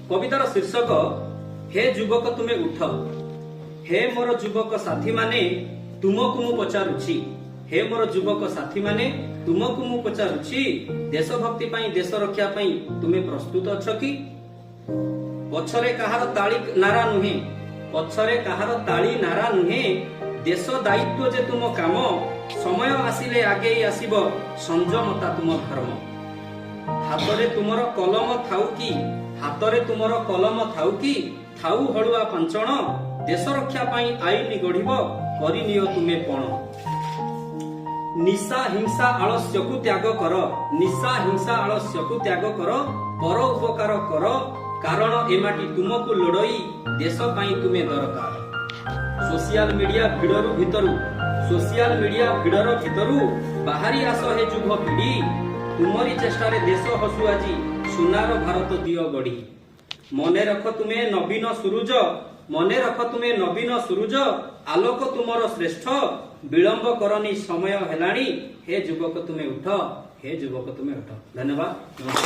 कवितार शीर्षक हे युवक तुमे उठ। हे मोर युवक साथी माने तुमको मु पचारुछि। हे मोर युवक साथी माने तुमको मु पचारुछि, देशभक्ति पाई देश रक्षा पाई तुमे प्रस्तुत अछ कि? पछरे कहार ताली नारा नुहे, पछरे कहार ताली नारा नुहे, देश दायित्व जे तुम काम, समय आसिले आगे आसीब संयमता तुम धर्म। हातरे तुमर कलम थाउ कि, हातरे तुमर कलम थाउ कि, थाउ हळुआ पांचण, देश रक्षा पाई आईन गढ़िब करिनियो तुमे पण। निशा हिंसा आलस्य को त्याग कर, निशा हिंसा आलस्य को त्याग कर, पर उपकार कर, कारण ए माटी तुमको लोड़ई देश पाई तुमे दरकार। सोशल मीडिया भिडरू भितरू, सोशल मीडिया भिडर भितरू बाहरी आस हे जुभ पीढ़ी, तुमरी चेष्टा रे देश हसु आजी सुनार भारत दियो गढ़ी। मने रख तुमे नवीन सूरज, मने रख तुमे नवीन सूरज, आलोक तुमर श्रेष्ठ, विलंब करनी समय हेलाणी, हे युवक तुमे उठ, हे युवक तुमे उठ। धन्यवाद।